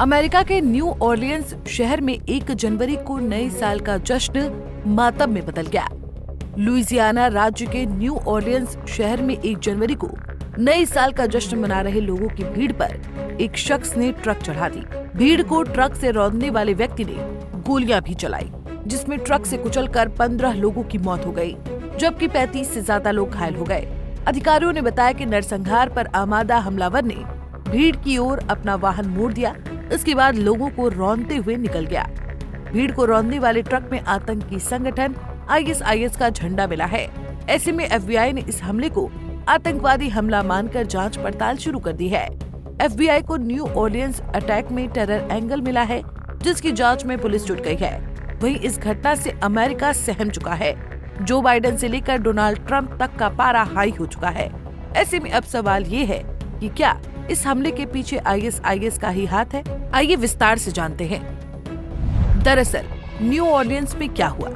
America के new Orleans शहर में 1 जनवरी को नए साल का जश्न मातम में बदल गया। लुइसियाना राज्य के न्यू ऑरलियंस शहर में 1 जनवरी को नए साल का जश्न मना रहे लोगों की भीड़ पर एक शख्स ने ट्रक चढ़ा दी। भीड़ को ट्रक से रौंदने वाले व्यक्ति ने गोलियां भी चलाई, जिसमें ट्रक से कुचलकर 15 लोगों की मौत हो गई, जबकि 35 से ज्यादा लोग घायल हो गए। अधिकारियों ने बताया कि नरसंहार पर आमादा हमलावर ने भीड़ की ओर अपना वाहन मोड़ दिया। इसके बाद लोगों को रौंदते हुए निकल गया। भीड़ को रौंदने वाले ट्रक में आतंकी संगठन ISIS का झंडा मिला है। ऐसे में FBI ने इस हमले को आतंकवादी हमला मानकर जांच पड़ताल शुरू कर दी है। FBI को न्यू ऑरलियंस अटैक में टेरर एंगल मिला है, जिसकी जांच में पुलिस जुट गई है। वहीं इस घटना से अमेरिका सहम चुका है। जो बाइडेन से लेकर डोनाल्ड ट्रंप तक का पारा हाई हो चुका है। ऐसे में अब सवाल ये है कि क्या इस हमले के पीछे ISIS का ही हाथ है? आइए विस्तार से जानते हैं। दरअसल न्यू ऑरलियंस में क्या हुआ?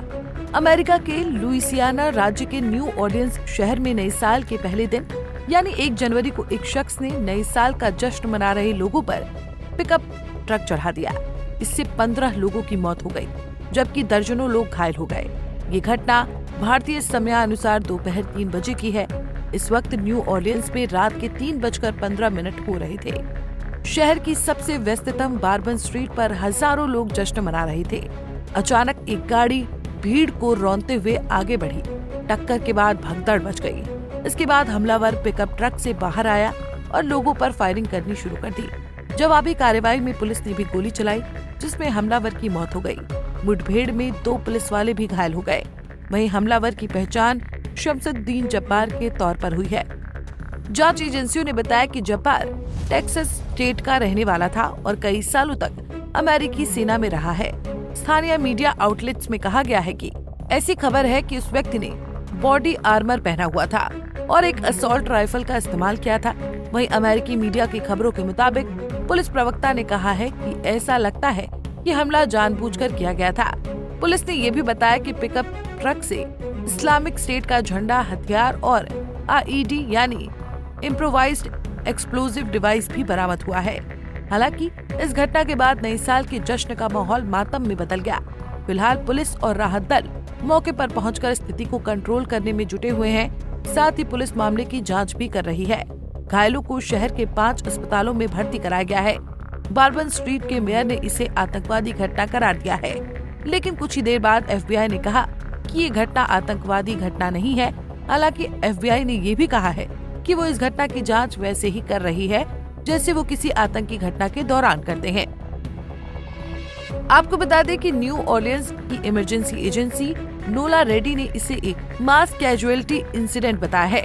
अमेरिका के लुइसियाना राज्य के न्यू ऑरलियंस शहर में नए साल के पहले दिन यानी 1 जनवरी को एक शख्स ने नए साल का जश्न मना रहे लोगों पर पिकअप ट्रक चढ़ा दिया। इससे 15 लोगों की मौत हो गई, जबकि दर्जनों लोग घायल हो गए। ये घटना भारतीय समयानुसार दोपहर 3 बजे की है। इस वक्त न्यू ऑरलियंस में रात के 3:15 हो रहे थे। शहर की सबसे व्यस्ततम बार्बन स्ट्रीट पर हजारों लोग जश्न मना रहे थे। अचानक एक गाड़ी भीड़ को रौंदते हुए आगे बढ़ी। टक्कर के बाद भगदड़ मच गई। इसके बाद हमलावर पिकअप ट्रक से बाहर आया और लोगों पर फायरिंग करनी शुरू कर दी। जवाबी कार्रवाई में पुलिस ने भी गोली चलाई, जिसमें हमलावर की मौत हो गई। मुठभेड़ में 2 पुलिस वाले भी घायल हो गए। वहीं हमलावर की पहचान शमसुद्दीन जब्बार के तौर पर हुई है। जांच एजेंसियों ने बताया कि जब्बार टेक्सास स्टेट का रहने वाला था और कई सालों तक अमेरिकी सेना में रहा है। स्थानीय मीडिया आउटलेट्स में कहा गया है कि ऐसी खबर है कि उस व्यक्ति ने बॉडी आर्मर पहना हुआ था और एक असॉल्ट राइफल का इस्तेमाल किया था। वहीं अमेरिकी मीडिया की खबरों के मुताबिक पुलिस प्रवक्ता ने कहा है कि ऐसा लगता है कि हमला जानबूझकर किया गया था। पुलिस ने ये भी बताया कि पिकअप ट्रक से इस्लामिक स्टेट का झंडा, हथियार और IED यानी इम्प्रोवाइज्ड एक्सप्लोजिव डिवाइस भी बरामद हुआ है। हालांकि इस घटना के बाद नए साल के जश्न का माहौल मातम में बदल गया। फिलहाल पुलिस और राहत दल मौके पर पहुंचकर स्थिति को कंट्रोल करने में जुटे हुए हैं। साथ ही पुलिस मामले की जांच भी कर रही है। घायलों को शहर के 5 अस्पतालों में भर्ती कराया गया है। बार्बन स्ट्रीट के मेयर ने इसे आतंकवादी घटना करार दिया है, लेकिन कुछ ही देर बाद FBI ने कहा कि ये घटना आतंकवादी घटना नहीं है। हालांकि FBI ने ये भी कहा है कि वो इस घटना की जांच वैसे ही कर रही है जैसे वो किसी आतंकी घटना के दौरान करते हैं। आपको बता दें कि न्यू ऑरलियंस की इमरजेंसी एजेंसी नोला रेडी ने इसे एक मास कैजुअलिटी इंसिडेंट बताया है।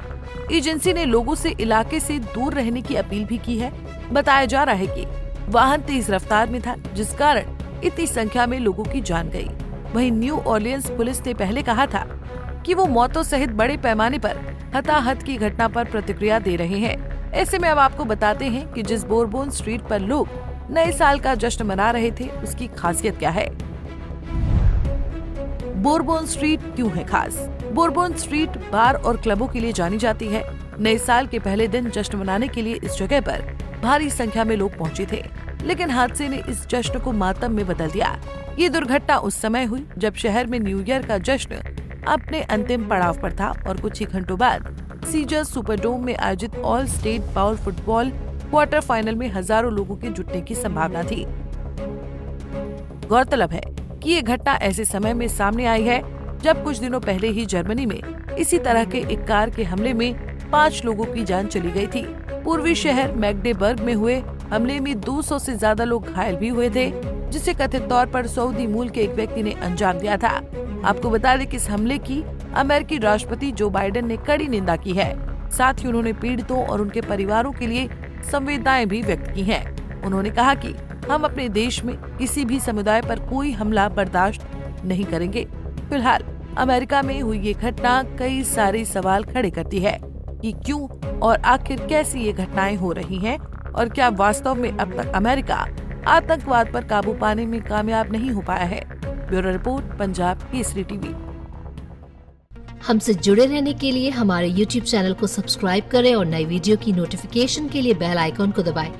एजेंसी ने लोगों से इलाके से दूर रहने की अपील भी की है। बताया जा रहा है कि वाहन तेज रफ्तार में था, जिस कारण इतनी संख्या में लोगों की जान गई। वहीं न्यू ऑरलियंस पुलिस ने पहले कहा था कि वो मौतों सहित बड़े पैमाने पर हताहत की घटना पर प्रतिक्रिया दे रहे हैं। ऐसे में अब आपको बताते हैं कि जिस बोरबोन स्ट्रीट पर लोग नए साल का जश्न मना रहे थे, उसकी खासियत क्या है। बोरबोन स्ट्रीट क्यों है खास? बोरबोन स्ट्रीट बार और क्लबों के लिए जानी जाती है। नए साल के पहले दिन जश्न मनाने के लिए इस जगह पर भारी संख्या में लोग पहुंचे थे, लेकिन हादसे ने इस जश्न को मातम में बदल दिया। ये दुर्घटना उस समय हुई जब शहर में न्यू ईयर का जश्न अपने अंतिम पड़ाव पर था और कुछ ही घंटों बाद सीजर्स सुपरडोम में आयोजित All State Bowl football quarter final में हजारों लोगों के जुटने की संभावना थी। गौरतलब है कि ये घटना ऐसे समय में सामने आई है जब कुछ दिनों पहले ही जर्मनी में इसी तरह के एक कार के हमले में 5 लोगों की जान चली गई थी। पूर्वी शहर मैग्डेबर्ग में हुए हमले में 200 से ज्यादा लोग घायल भी हुए थे, जिसे कथित तौर पर सऊदी मूल के एक व्यक्ति ने अंजाम दिया था। आपको बता दें कि इस हमले की अमेरिकी राष्ट्रपति जो बाइडेन ने कड़ी निंदा की है। साथ ही उन्होंने पीड़ितों और उनके परिवारों के लिए संवेदनाएं भी व्यक्त की हैं। उन्होंने कहा कि हम अपने देश में किसी भी समुदाय पर कोई हमला बर्दाश्त नहीं करेंगे। फिलहाल अमेरिका में हुई ये घटना कई सारे सवाल खड़े करती है कि क्यों और आखिर कैसी ये घटनाएं हो रही हैं और क्या वास्तव में अब तक अमेरिका आतंकवाद पर काबू पाने में कामयाब नहीं हो पाया है। Bureau report, Punjab Kesari TV. हमसे जुड़े रहने के लिए हमारे YouTube चैनल को सब्सक्राइब करें और नई वीडियो की नोटिफिकेशन के लिए बेल आइकॉन को दबाएं।